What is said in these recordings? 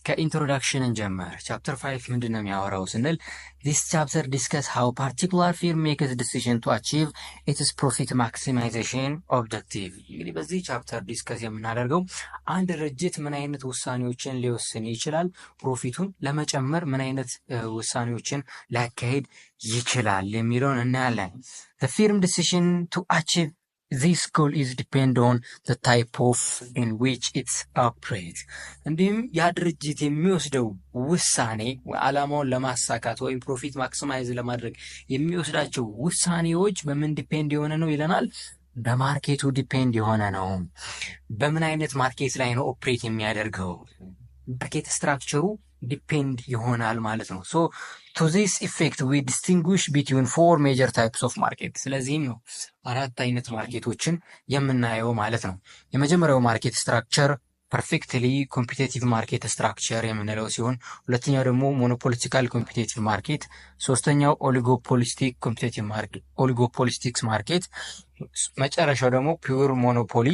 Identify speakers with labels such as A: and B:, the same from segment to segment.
A: ከኢንትሮዳክሽን እንጀምር። ቻፕተር 5 ምንድን ነው የሚያወራው ስንል this chapter discuss how particular firm makes decision to achieve its profit maximization objective። እንግዲህ በዚህ ቻፕተር ዲስከስ የምናደርገው አንድ ድርጅት ምን አይነት ውሳኔዎችን ሊወስን ይችላል፣ ፕሮፊቱን ለመጨመር ምን አይነት ውሳኔዎችን ሊያካሂድ ይችላል የሚለውን እናያለን። the firm decision to achieve this goal is depend on the type of in which it's operate። እንዲሁም ያ ድርጅት የሚወስደው ውሳኔ ዓላማውን ለማሳካት ወይም ፕሮፊት ማክሲማይዝ ለማድረግ የሚወስዳቸው ውሳኔዎች በምን ዲፔንድ የሆነ ነው ይለናል። በማርኬቱ ዲፔንድ የሆነ ነው። በምን አይነት ማርኬት ላይ ነው ኦፕሬት የሚያደርገው፣ ማርኬት ስትራክቸሩ ዲፔንድ ይሆናል ማለት ነው። ሶ to this effect we distinguish between four major types of market። ስለዚህም ነው አራት አይነት ማርኬቶችን የምናየው ማለት ነው። የመጀመሪያው ማርኬት ስትራክቸር ፐርፌክትሊ ኮምፒቲቲቭ ማርኬት ስትራክቸር የምንለው ሲሆን፣ ሁለተኛው ደግሞ ሞኖፖሊስቲካል ኮምፒቲቲቭ ማርኬት፣ ሶስተኛው ኦሊጎፖሊስቲክ ኮምፒቲቲቭ ማርኬት ኦሊጎፖሊስቲክስ ማርኬት፣ መጨረሻው ደግሞ ፒውር ሞኖፖሊ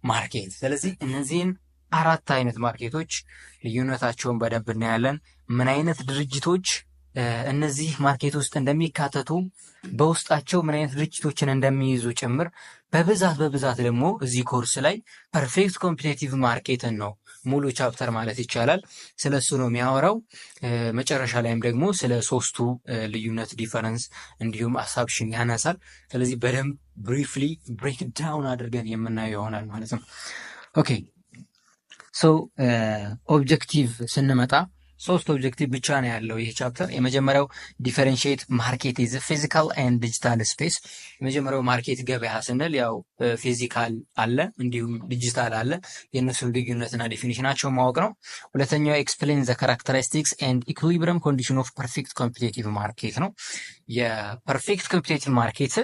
A: ማርኬት። ስለዚህ እነዚህን አራት አይነት ማርኬቶች ልዩነታቸውን በደንብ እናያለን። ምን አይነት ድርጅቶች እነዚህ ማርኬት ውስጥ እንደሚካተቱ፣ በውስጣቸው ምን አይነት ድርጅቶችን እንደሚይዙ ጭምር በብዛት ደግሞ እዚህ ኮርስ ላይ ፐርፌክት ኮምፒቲቲቭ ማርኬትን ነው ሙሉ ቻፕተር ማለት ይቻላል ስለሱ ነው የሚያወራው። መጨረሻ ላይም ደግሞ ስለ ሶስቱ ልዩነት ዲፈረንስ እንዲሁም አሳብሽን ያነሳል። ስለዚህ በደንብ ብሪፍሊ ብሬክ ዳውን አድርገን የምናየው ይሆናል ማለት ነው። ኦኬ ሶ ኦብጀክቲቭ ስንመጣ ሶስት ኦብጀክቲቭ ብቻ ነው ያለው ይህ ቻፕተር። የመጀመሪያው ዲፈረንሺየት ማርኬት ኢዝ ፊዚካል ኤንድ ዲጂታል ስፔስ። የመጀመሪያው ማርኬት ገበያ ስንል ያው ፊዚካል አለ እንዲሁም ዲጂታል አለ፣ የእነሱን ልዩነትና ዴፊኒሽናቸውን ማወቅ ነው። ሁለተኛው ኤክስፕሌን ዘ ካራክተሪስቲክስ ኤንድ ኢኩሊብሪየም ኮንዲሽን ኦፍ ፐርፌክት ኮምፒቲቲቭ ማርኬት ነው። የፐርፌክት ኮምፒቲቲቭ ማርኬት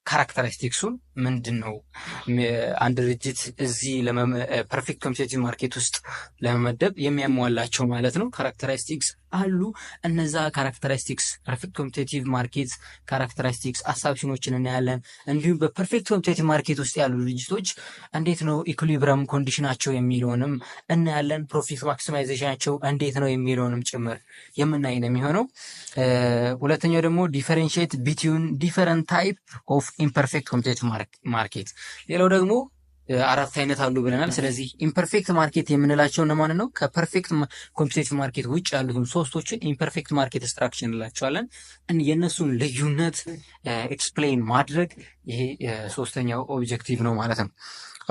A: ካራክተሪስቲክሱን ምንድን ነው? አንድ ድርጅት እዚህ ፐርፌክት ኮምፒቲቲቭ ማርኬት ውስጥ ለመመደብ የሚያሟላቸው ማለት ነው ካራክተሪስቲክስ አሉ። እነዛ ካራክተሪስቲክስ ፐርፌክት ኮምፒቲቲቭ ማርኬት ካራክተሪስቲክስ አሳብሽኖችን እናያለን። እንዲሁም በፐርፌክት ኮምፒቲቲቭ ማርኬት ውስጥ ያሉ ድርጅቶች እንዴት ነው ኢኩሊብሪየም ኮንዲሽናቸው የሚለውንም እናያለን። ፕሮፊት ማክሲማይዜሽናቸው እንዴት ነው የሚለውንም ጭምር የምናይ ነው የሚሆነው። ሁለተኛው ደግሞ ዲፈረንሺየት ቢትዊን ዲፈረንት ታይፕ ኦፍ ኢምፐርፌክት ኮምፒቲቲቭ ማርኬት። ሌላው ደግሞ አራት አይነት አሉ ብለናል። ስለዚህ ኢምፐርፌክት ማርኬት የምንላቸው እነማን ነው? ከፐርፌክት ኮምፒቲቲቭ ማርኬት ውጭ ያሉትን ሶስቶችን ኢምፐርፌክት ማርኬት ስትራክቸር እንላቸዋለን። የእነሱን ልዩነት ኤክስፕሌን ማድረግ ይሄ ሶስተኛው ኦብጀክቲቭ ነው ማለት ነው።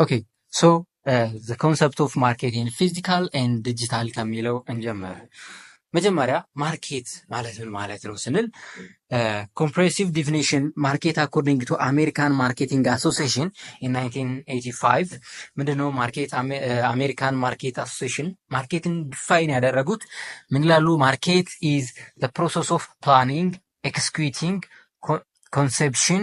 A: ኦኬ ሶ ዘ ኮንሰፕት ኦፍ ማርኬት ኢን ፊዚካል ኤንድ ዲጂታል ከሚለው እንጀምር። መጀመሪያ ማርኬት ማለት ምን ማለት ነው ስንል ኮምፕሬሲቭ ዲፊኒሽን ማርኬት አኮርዲንግ ቱ አሜሪካን ማርኬቲንግ አሶሲዬሽን ኢን 1985 ምንድነው ማርኬት? አሜሪካን ማርኬት አሶሲዬሽን ማርኬትን ዲፋይን ያደረጉት ምን ይላሉ? ማርኬት ኢዝ ዘ ፕሮሰስ ኦፍ ፕላኒንግ ኤክስኪዩቲንግ ኮንሴፕሽን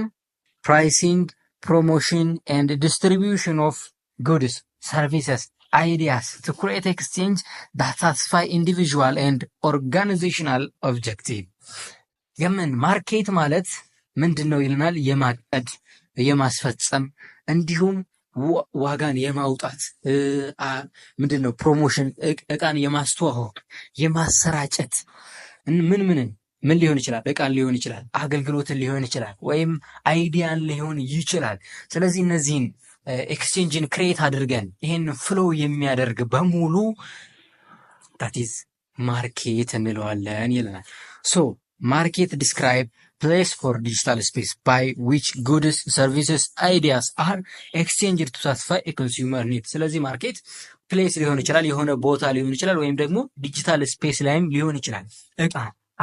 A: ፕራይሲንግ ፕሮሞሽን ኤንድ ዲስትሪቢዩሽን ኦፍ ጉድስ ሰርቪሰስ ideas to create exchange that satisfy individual and organizational objective። የምን ማርኬት ማለት ምንድን ነው ይልናል? የማቀድ የማስፈጸም እንዲሁም ዋጋን የማውጣት ምንድን ነው ፕሮሞሽን፣ እቃን የማስተዋወቅ የማሰራጨት ምን ሊሆን ይችላል? እቃን ሊሆን ይችላል፣ አገልግሎትን ሊሆን ይችላል፣ ወይም አይዲያን ሊሆን ይችላል። ስለዚህ እነዚህን ኤክስቼንጅን ክሬት አድርገን ይሄን ፍሎው የሚያደርግ በሙሉ that is ማርኬት እንለዋለን ይለናል። ሶ ማርኬት ዲስክራይብ place for digital space by which goods services ideas are exchanged to satisfy a consumer need። ስለዚህ ማርኬት ፕሌስ ሊሆን ይችላል፣ የሆነ ቦታ ሊሆን ይችላል፣ ወይም ደግሞ ዲጂታል ስፔስ ላይም ሊሆን ይችላል። እቃ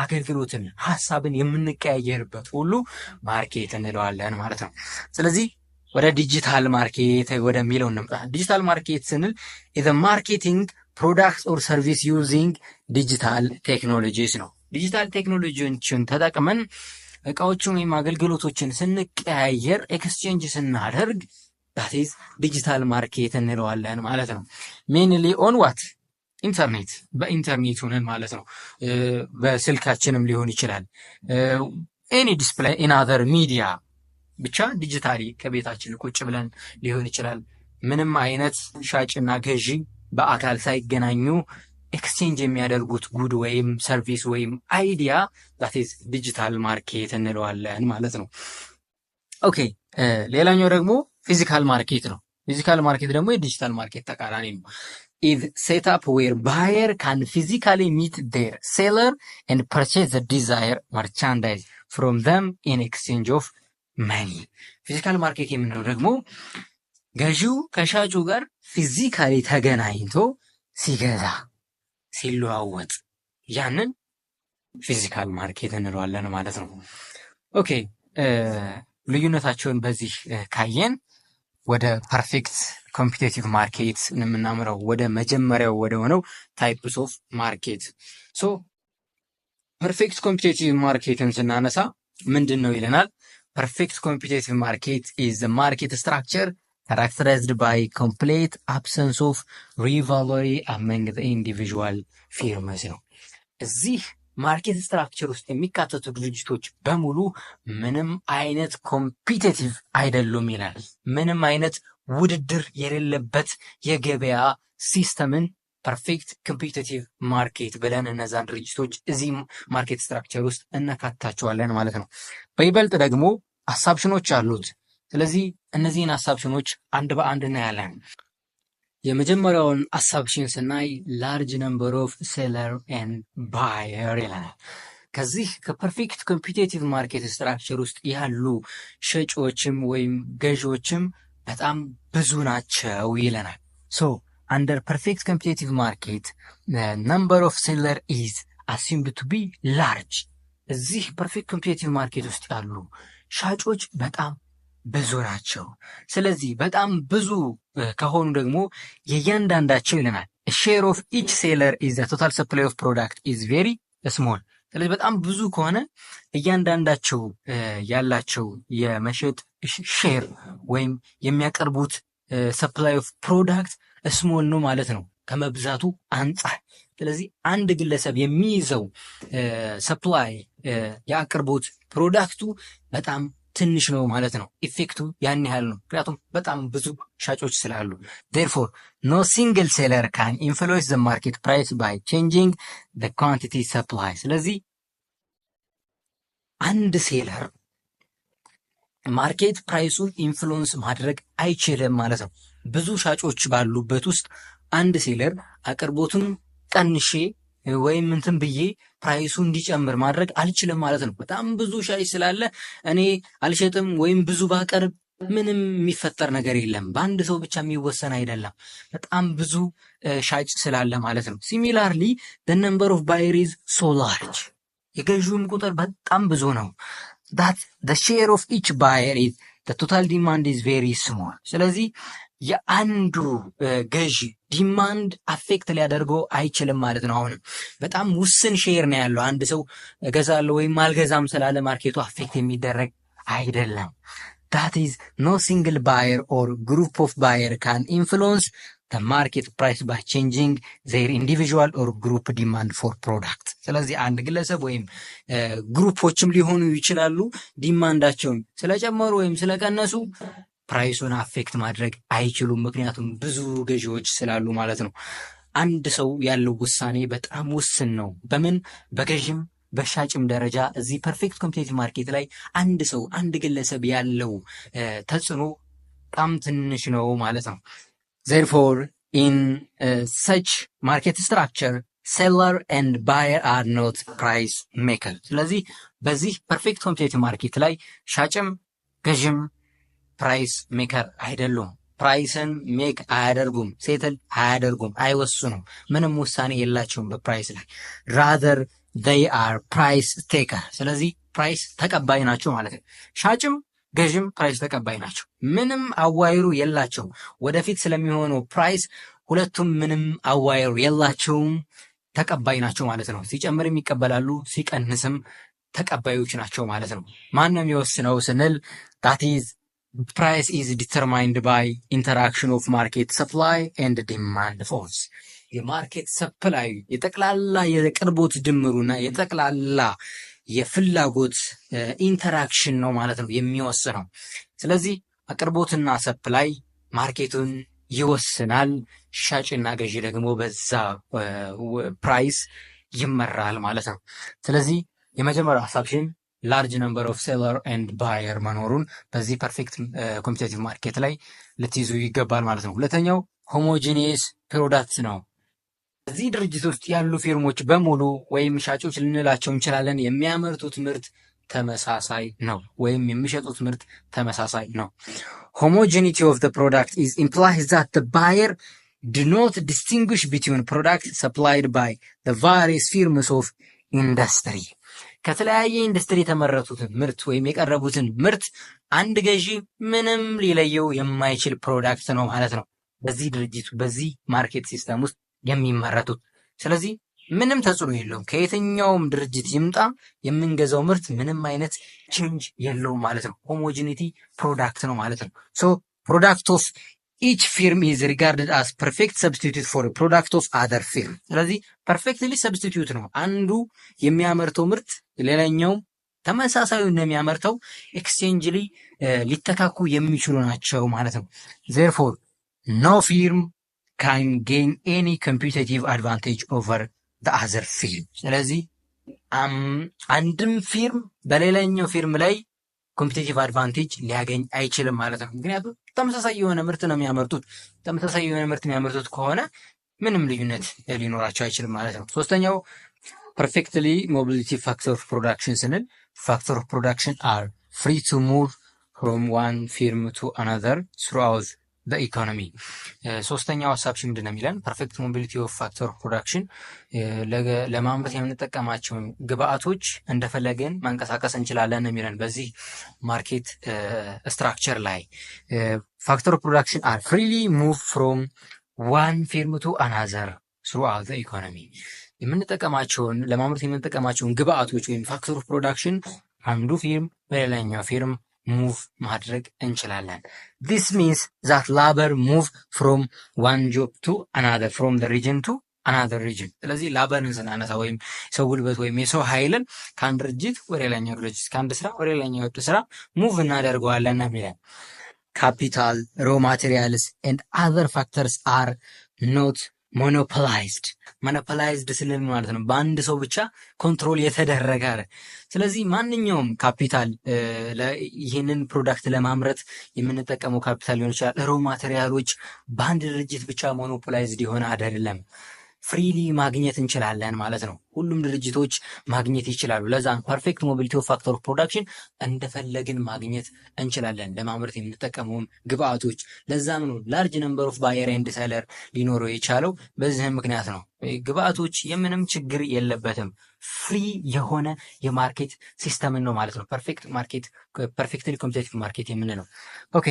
A: አገልግሎትን ሀሳብን የምንቀያየርበት ሁሉ ማርኬት እንለዋለን ማለት ነው። ስለዚህ ወደ ዲጂታል ማርኬት ወደሚለው እንምጣ። ዲጂታል ማርኬት ስንል the marketing products or service using digital technologies ነው። ዲጂታል ቴክኖሎጂዎችን ተጠቅመን እቃዎችን ወይም አገልግሎቶችን ስንቀያየር ኤክስቼንጅ ስናደርግ that is ዲጂታል ማርኬት እንለዋለን ማለት ነው። mainly on what ኢንተርኔት፣ በኢንተርኔት ሆነን ማለት ነው። በስልካችንም ሊሆን ይችላል። any display in other media ብቻ ዲጂታሊ ከቤታችን ቁጭ ብለን ሊሆን ይችላል። ምንም አይነት ሻጭና ገዢ በአካል ሳይገናኙ ኤክስቼንጅ የሚያደርጉት ጉድ ወይም ሰርቪስ ወይም አይዲያ that is ዲጂታል ማርኬት እንለዋለን ማለት ነው። ኦኬ ሌላኛው ደግሞ ፊዚካል ማርኬት ነው። ፊዚካል ማርኬት ደግሞ የዲጂታል ማርኬት ተቃራኒ ነው። is set up where buyer can physically meet their seller and purchase the desired merchandise from them in exchange of money. ፊዚካል ማርኬት የምንለው ደግሞ ገዢው ከሻጩ ጋር ፊዚካሊ ተገናኝቶ ሲገዛ ሲለዋወጥ ያንን ፊዚካል ማርኬት እንለዋለን ማለት ነው። ኦኬ ልዩነታቸውን በዚህ ካየን ወደ ፐርፌክት ኮምፒቲቲቭ ማርኬት የምናምረው ወደ መጀመሪያው ወደ ሆነው ታይፕስ ኦፍ ማርኬት። ሶ ፐርፌክት ኮምፒቲቲቭ ማርኬትን ስናነሳ ምንድን ነው ይለናል? ፐርፌክት ኮምፒቲቲቭ ማርኬት ኢዝ ዘ ማርኬት ስትራክቸር characterized by complete absence of rivalry among the individual firms ነው። እዚህ ማርኬት ስትራክቸር ውስጥ የሚካተቱ ድርጅቶች በሙሉ ምንም አይነት ኮምፒቲቲቭ አይደሉም ይላል። ምንም አይነት ውድድር የሌለበት የገበያ ሲስተምን ፐርፌክት ኮምፒቲቲቭ ማርኬት ብለን እነዛን ድርጅቶች እዚህ ማርኬት ስትራክቸር ውስጥ እናካትታቸዋለን ማለት ነው። በይበልጥ ደግሞ አሳብሽኖች አሉት። ስለዚህ እነዚህን አሳብሽኖች አንድ በአንድ እናያለን። የመጀመሪያውን አሳብሽን ስናይ ላርጅ ነምበር ኦፍ ሴለር ኤንድ ባየር ይለናል። ከዚህ ከፐርፌክት ኮምፒቲቲቭ ማርኬት ስትራክቸር ውስጥ ያሉ ሸጪዎችም ወይም ገዢዎችም በጣም ብዙ ናቸው ይለናል። ሶ አንደር ፐርፌክት ኮምፒቲቲቭ ማርኬት ነምበር ኦፍ ሴለር ኢዝ አሲምድ ቱ ቢ ላርጅ። እዚህ ፐርፌክት ኮምፒቲቲቭ ማርኬት ውስጥ ያሉ ሻጮች በጣም ብዙ ናቸው። ስለዚህ በጣም ብዙ ከሆኑ ደግሞ የእያንዳንዳቸው ይለናል ሼር ኦፍ ኢች ሴለር ኢዝ ዘ ቶታል ሰፕላይ ኦፍ ፕሮዳክት ኢዝ ቬሪ ስሞል። ስለዚህ በጣም ብዙ ከሆነ እያንዳንዳቸው ያላቸው የመሸጥ ሼር ወይም የሚያቀርቡት ሰፕላይ ኦፍ ፕሮዳክት ስሞል ነው ማለት ነው ከመብዛቱ አንጻር። ስለዚህ አንድ ግለሰብ የሚይዘው ሰፕላይ የአቅርቦት ፕሮዳክቱ በጣም ትንሽ ነው ማለት ነው። ኢፌክቱ ያን ያህል ነው፣ ምክንያቱም በጣም ብዙ ሻጮች ስላሉ። therefore no single seller can influence the market price by changing the quantity supply። ስለዚህ አንድ ሴለር ማርኬት ፕራይሱን ኢንፍሉዌንስ ማድረግ አይችልም ማለት ነው። ብዙ ሻጮች ባሉበት ውስጥ አንድ ሴለር አቅርቦቱን ቀንሼ ወይም እንትን ብዬ ፕራይሱ እንዲጨምር ማድረግ አልችልም ማለት ነው። በጣም ብዙ ሻጭ ስላለ እኔ አልሸጥም ወይም ብዙ ባቀርብ ምንም የሚፈጠር ነገር የለም። በአንድ ሰው ብቻ የሚወሰን አይደለም፣ በጣም ብዙ ሻጭ ስላለ ማለት ነው። ሲሚላርሊ the number of buyer is so large። የገዢውም ቁጥር በጣም ብዙ ነው። that the share of each buyer is the total demand is very small። ስለዚህ የአንዱ ገዢ ዲማንድ አፌክት ሊያደርገው አይችልም ማለት ነው። አሁንም በጣም ውስን ሼር ነው ያለው። አንድ ሰው እገዛለሁ ወይም አልገዛም ስላለ ማርኬቱ አፌክት የሚደረግ አይደለም። that is no single buyer or group of buyer can influence the market price by changing their individual or group demand for product። ስለዚህ አንድ ግለሰብ ወይም ግሩፖችም ሊሆኑ ይችላሉ ዲማንዳቸውን ስለጨመሩ ወይም ስለቀነሱ ፕራይሱን አፌክት ማድረግ አይችሉም፣ ምክንያቱም ብዙ ገዢዎች ስላሉ ማለት ነው። አንድ ሰው ያለው ውሳኔ በጣም ውስን ነው። በምን በገዥም በሻጭም ደረጃ እዚህ ፐርፌክት ኮምፒቲቲቭ ማርኬት ላይ አንድ ሰው አንድ ግለሰብ ያለው ተጽዕኖ በጣም ትንሽ ነው ማለት ነው። therefore in such market structure seller and buyer are not price maker። ስለዚህ በዚህ ፐርፌክት ኮምፒቲቲቭ ማርኬት ላይ ሻጭም ገዥም ፕራይስ ሜከር አይደሉም። ፕራይስን ሜክ አያደርጉም፣ ሴትል አያደርጉም፣ አይወስኑም። ምንም ውሳኔ የላቸውም በፕራይስ ላይ። rather they are price taker። ስለዚህ ፕራይስ ተቀባይ ናቸው ማለት ነው። ሻጭም ገዥም ፕራይስ ተቀባይ ናቸው። ምንም አዋይሩ የላቸውም። ወደፊት ስለሚሆነው ፕራይስ ሁለቱም ምንም አዋይሩ የላቸውም፣ ተቀባይ ናቸው ማለት ነው። ሲጨምርም ይቀበላሉ፣ ሲቀንስም ተቀባዮች ናቸው ማለት ነው። ማን ነው የሚወስነው ስንል that is price is determined by interaction of market supply and demand force። የማርኬት ሰፕላይ የጠቅላላ የቅርቦት ድምሩና የጠቅላላ የፍላጎት ኢንተራክሽን ነው ማለት ነው የሚወስነው። ስለዚህ አቅርቦትና ሰፕላይ ማርኬቱን ይወስናል። ሻጭና ገዢ ደግሞ በዛ ፕራይስ ይመራል ማለት ነው። ስለዚህ የመጀመሪያው አሳምፕሽን ላርጅ ነምበር ኦፍ ሴለር ኤንድ ባየር መኖሩን በዚህ ፐርፌክት ኮምፒቴቲቭ ማርኬት ላይ ልትይዙ ይገባል ማለት ነው። ሁለተኛው ሆሞጂኒየስ ፕሮዳክት ነው። እዚህ ድርጅት ውስጥ ያሉ ፊርሞች በሙሉ ወይም ሻጮች ልንላቸው እንችላለን የሚያመርቱት ምርት ተመሳሳይ ነው ወይም የሚሸጡት ምርት ተመሳሳይ ነው። homogeneity of the product is implies that the buyer do not distinguish between products supplied by the various firms of industry ከተለያየ ኢንዱስትሪ የተመረቱትን ምርት ወይም የቀረቡትን ምርት አንድ ገዢ ምንም ሊለየው የማይችል ፕሮዳክት ነው ማለት ነው በዚህ ድርጅት በዚህ ማርኬት ሲስተም ውስጥ የሚመረቱት። ስለዚህ ምንም ተጽዕኖ የለውም ከየትኛውም ድርጅት ይምጣ የምንገዛው ምርት ምንም አይነት ቼንጅ የለውም ማለት ነው። ሆሞጂኒቲ ፕሮዳክት ነው ማለት ነው። ሶ ፕሮዳክት ኦፍ each firm is regarded as perfect substitute for a product of other firm። ስለዚህ perfectly substitute ነው አንዱ የሚያመርተው ምርት ሌላኛው ተመሳሳዩ እንደሚያመርተው ኤክስቼንጅሊ ሊተካኩ የሚችሉ ናቸው ማለት ነው። therefore no firm can gain any competitive advantage over the other firm። ስለዚህ አንድም ፊርም በሌላኛው ፊርም ላይ ኮምፒቲቲቭ አድቫንቴጅ ሊያገኝ አይችልም ማለት ነው። ምክንያቱም ተመሳሳይ የሆነ ምርት ነው የሚያመርቱት። ተመሳሳይ የሆነ ምርት የሚያመርቱት ከሆነ ምንም ልዩነት ሊኖራቸው አይችልም ማለት ነው። ሶስተኛው ፐርፌክትሊ ሞቢሊቲ ፋክተር ኦፍ ፕሮዳክሽን ስንል ፋክተር ኦፍ ፕሮዳክሽን አር ፍሪ ቱ ሙቭ ፍሮም ዋን ፊርም ቱ አናዘር ስሩአውት በኢኮኖሚ። ሶስተኛው ሀሳብሽ ምንድን ነው የሚለን ፐርፌክት ሞቢሊቲ ኦፍ ፋክተር ኦፍ ፕሮዳክሽን ለማምረት የምንጠቀማቸውን ግብአቶች እንደፈለገን ማንቀሳቀስ እንችላለን ነው የሚለን በዚህ ማርኬት ስትራክቸር ላይ ፋክተር ኦፍ ፕሮዳክሽን አር ፍሪሊ ሙቭ ፍሮም ዋን ፊርም ቱ አናዘር ስሩአውት ዘ ኢኮኖሚ። የምንጠቀማቸውን ለማምረት የምንጠቀማቸውን ግብአቶች ወይም ፋክተር ኦፍ ፕሮዳክሽን አንዱ ፊርም በሌላኛው ፊርም ሙቭ ማድረግ እንችላለን። this means that labor move from one job to another from the region to another region። ስለዚህ ላበርን ስናነሳ ወይም ሰው ጉልበት ወይም የሰው ኃይልን ከአንድ ድርጅት ወደ ሌላኛው ድርጅት ከአንድ ስራ ወደ ሌላኛው ስራ ሙቭ እናደርገዋለን ነው የሚለን። capital, raw materials and other factors are not monopolized። monopolized ስልን ማለት ነው በአንድ ሰው ብቻ ኮንትሮል የተደረገ። ስለዚህ ማንኛውም ካፒታል ይህንን ፕሮዳክት ለማምረት የምንጠቀመው ካፒታል ሊሆን ይችላል። ሮ ማቴሪያሎች በአንድ ድርጅት ብቻ ሞኖፖላይዝድ የሆነ አይደለም። ፍሪሊ ማግኘት እንችላለን ማለት ነው። ሁሉም ድርጅቶች ማግኘት ይችላሉ። ለዛ ፐርፌክት ሞቢሊቲ ኦፍ ፋክተር ኦፍ ፕሮዳክሽን እንደፈለግን ማግኘት እንችላለን ለማምረት የምንጠቀመውን ግብአቶች። ለዛም ነው ላርጅ ነምበር ኦፍ ባየር ኤንድ ሰለር ሊኖረው የቻለው በዚህም ምክንያት ነው። ግብአቶች የምንም ችግር የለበትም። ፍሪ የሆነ የማርኬት ሲስተምን ነው ማለት ነው ፐርፌክት ማርኬት ፐርፌክትሊ ኮምፒቲቲቭ ማርኬት የምንለው። ኦኬ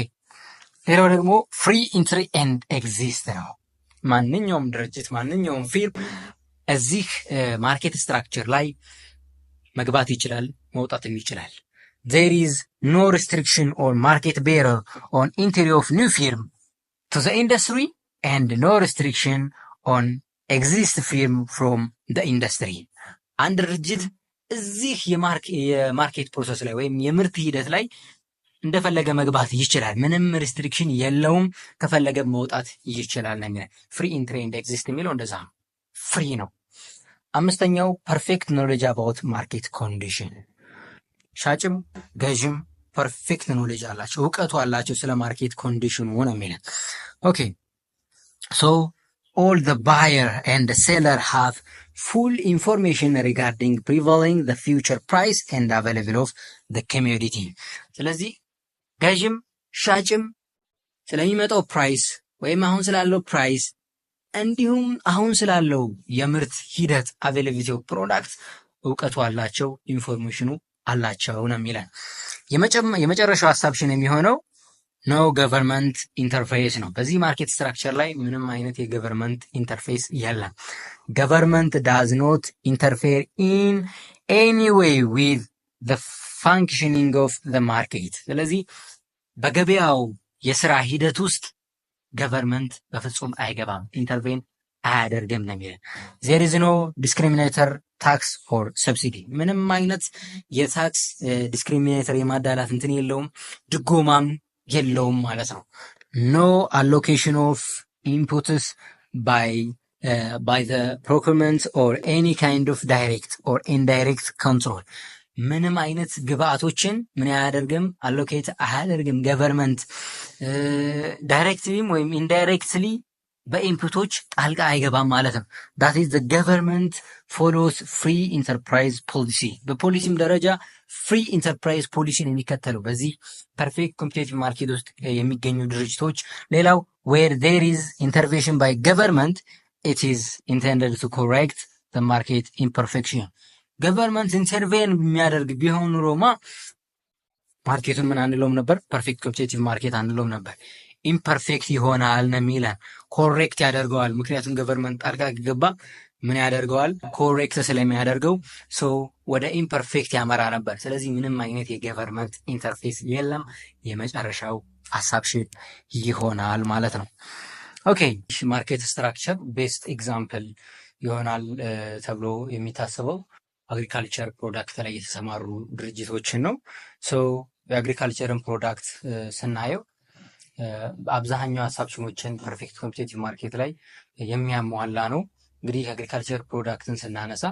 A: ሌላው ደግሞ ፍሪ ኢንትሪ ኤንድ ኤግዚስት ነው። ማንኛውም ድርጅት ማንኛውም ፊርም እዚህ ማርኬት ስትራክቸር ላይ መግባት ይችላል መውጣትም ይችላል። there is no restriction or market barrier on entry of new firm to the industry and no restriction on exist firm from the industry። አንድ ድርጅት እዚህ የማርኬት ፕሮሰስ ላይ ወይም የምርት ሂደት ላይ እንደፈለገ መግባት ይችላል። ምንም ሪስትሪክሽን የለውም። ከፈለገ መውጣት ይችላል ነው የሚለው። ፍሪ ኢንትሪ ኤንድ ኤግዚስት የሚለው እንደዛ ፍሪ ነው። አምስተኛው ፐርፌክት ኖሌጅ አባውት ማርኬት ኮንዲሽን። ሻጭም ገዥም ፐርፌክት ኖሌጅ አላቸው፣ እውቀቱ አላቸው ስለ ማርኬት ኮንዲሽኑ ነው የሚለው። ኦኬ ሶ all the buyer and the seller have full information regarding prevailing the future price and available of the commodity። ስለዚህ ገዥም ሻጭም ስለሚመጣው ፕራይስ ወይም አሁን ስላለው ፕራይስ እንዲሁም አሁን ስላለው የምርት ሂደት አቬይላቢሊቲ ኦፍ ፕሮዳክት እውቀቱ አላቸው፣ ኢንፎርሜሽኑ አላቸው ነው የሚለን። የመጨረሻው ሀሳብሽን የሚሆነው ኖ ገቨርንመንት ኢንተርፌስ ነው። በዚህ ማርኬት ስትራክቸር ላይ ምንም አይነት የገቨርንመንት ኢንተርፌስ የለም። ገቨርንመንት ዳዝ ኖት ኢንተርፌር ኢን ኤኒ ዌይ ዊዝ ዘ ፋንክሽኒንግ ኦፍ ዘ ማርኬት። ስለዚህ በገበያው የስራ ሂደት ውስጥ ገቨርንመንት በፍጹም አይገባም፣ ኢንተርቬን አያደርግም ነው የሚለው። ዜር ኢዝ ኖ ዲስክሪሚኔተር ታክስ ኦር ሰብሲዲ። ምንም አይነት የታክስ ዲስክሪሚኔተር የማዳላት እንትን የለውም፣ ድጎማም የለውም ማለት ነው። no allocation of inputs by the procurement or any kind of direct or indirect control ምንም አይነት ግብአቶችን ምን ያደርግም አሎኬት አያደርግም ገቨርንመንት ዳይሬክትሊም ወይም ኢንዳይሬክትሊ በኢንፑቶች ጣልቃ አይገባም ማለት ነው። that is the government follows free enterprise policy በፖሊሲም ደረጃ ፍሪ ኢንተርፕራይዝ ፖሊሲን የሚከተለው በዚህ ፐርፌክት ኮምፒቲቲቭ ማርኬት ውስጥ የሚገኙ ድርጅቶች። ሌላው where there is intervention by government it is intended to correct the market imperfection ገቨርንመንት ኢንተርቬን የሚያደርግ ቢሆን ኑሮማ ማርኬቱን ምን አንለውም ነበር? ፐርፌክት ኮምፒቲቲቭ ማርኬት አንለውም ነበር። ኢምፐርፌክት ይሆናል ነው የሚለን። ኮሬክት ያደርገዋል። ምክንያቱም ገቨርንመንት ጣልቃ ገባ ምን ያደርገዋል? ኮሬክት ስለሚያደርገው ሶ ወደ ኢምፐርፌክት ያመራ ነበር። ስለዚህ ምንም አይነት የገቨርንመንት ኢንተርፌስ የለም። የመጨረሻው አሳብሽን ይሆናል ማለት ነው። ኦኬ ማርኬት ስትራክቸር ቤስት ኤግዛምፕል ይሆናል ተብሎ የሚታሰበው አግሪካልቸር ፕሮዳክት ላይ የተሰማሩ ድርጅቶችን ነው። ሶ የአግሪካልቸርን ፕሮዳክት ስናየው አብዛኛው አሳብሽኖችን ፐርፌክት ኮምፒቲቲቭ ማርኬት ላይ የሚያሟላ ነው። እንግዲህ የአግሪካልቸር ፕሮዳክትን ስናነሳ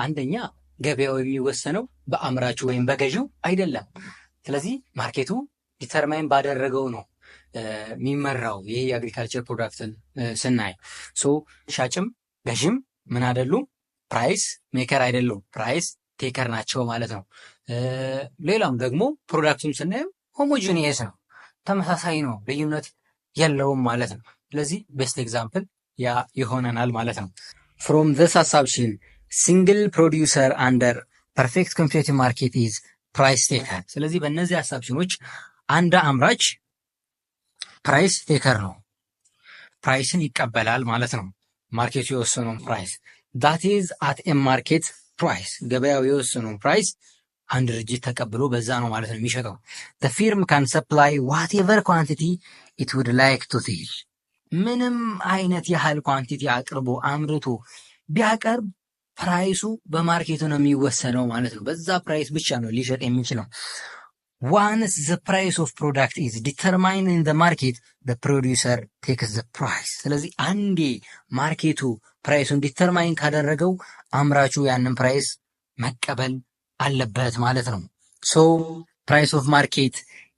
A: አንደኛ ገበያው የሚወሰነው በአምራቹ ወይም በገዢው አይደለም። ስለዚህ ማርኬቱ ዲተርማይን ባደረገው ነው የሚመራው። ይሄ የአግሪካልቸር ፕሮዳክትን ስናይ ሶ ሻጭም ገዢም ምን አይደሉም? ፕራይስ ሜከር አይደሉም፣ ፕራይስ ቴከር ናቸው ማለት ነው። ሌላም ደግሞ ፕሮዳክቱም ስናየው ሆሞጂኒየስ ነው፣ ተመሳሳይ ነው፣ ልዩነት የለውም ማለት ነው። ስለዚህ ቤስት ኤግዛምፕል ያ ይሆነናል ማለት ነው። ፍሮም this assumption single producer under perfect competitive market is price taker። ስለዚህ በእነዚህ አሳብሽኖች አንድ አምራች ፕራይስ ቴከር ነው፣ ፕራይስን ይቀበላል ማለት ነው። ማርኬቱ የወሰነውን ፕራይስ that is at a market price ገበያው የወሰነውን ፕራይስ አንድ ድርጅት ተቀብሎ በዛ ነው ማለት ነው የሚሸጠው። the firm can supply whatever quantity it would like to sell ምንም አይነት ያህል ኳንቲቲ አቅርቦ አምርቶ ቢያቀርብ ፕራይሱ በማርኬቱ ነው የሚወሰነው ማለት ነው። በዛ ፕራይስ ብቻ ነው ሊሸጥ የሚችለው። once the price of product is determined in the market the producer takes the price። ስለዚህ አንዴ ማርኬቱ ፕራይሱን ዲተርማይን ካደረገው አምራቹ ያንን ፕራይስ መቀበል አለበት ማለት ነው። so price of market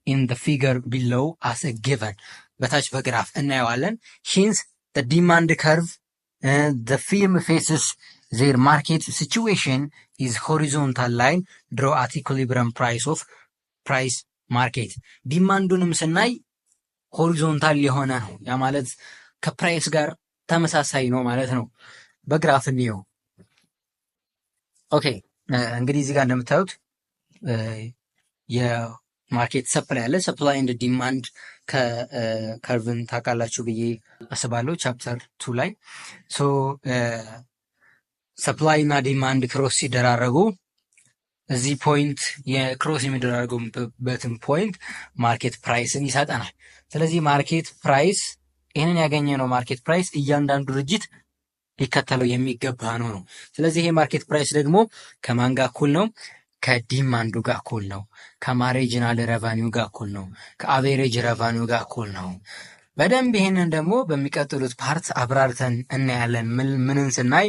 A: in the figure below as a given በታች በግራፍ እናየዋለን። hence the demand curve the firm faces their market situation is horizontal line draw at equilibrium price of price market ዲማንዱንም ስናይ ሆሪዞንታል የሆነ ነው። ያ ማለት ከፕራይስ ጋር ተመሳሳይ ነው ማለት ነው። በግራፍ እንየው። ኦኬ እንግዲህ እዚህ ጋር እንደምታዩት የማርኬት ሰፕላይ አለ። ሰፕላይ እንደ ዲማንድ ከከርቭን ታውቃላችሁ ብዬ አስባለሁ ቻፕተር 2 ላይ። ሶ ሰፕላይ እና ዲማንድ ክሮስ ሲደራረጉ እዚህ ፖይንት የክሮስ የሚደራረጉበትን ፖይንት ማርኬት ፕራይስን ይሰጠናል። ስለዚህ ማርኬት ፕራይስ ይህንን ያገኘ ነው ማርኬት ፕራይስ እያንዳንዱ ድርጅት ሊከተለው የሚገባ ነው። ስለዚህ ይሄ ማርኬት ፕራይስ ደግሞ ከማን ጋር እኩል ነው? ከዲማንዱ ጋር እኩል ነው። ከማርጂናል ረቫኒው ጋር እኩል ነው። ከአቬሬጅ ረቫኒው ጋር እኩል ነው። በደንብ ይሄንን ደግሞ በሚቀጥሉት ፓርት አብራርተን እናያለን። ምንን ስናይ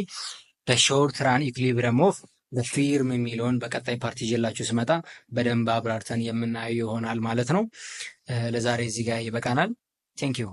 A: በሾርት ራን ኢኩሊብሪየም ኦፍ በፊርም የሚለውን በቀጣይ ፓርት ይዤላችሁ ስመጣ በደንብ አብራርተን የምናየው ይሆናል ማለት ነው። ለዛሬ እዚህ ጋር ይበቃናል። ቴንክ ዩ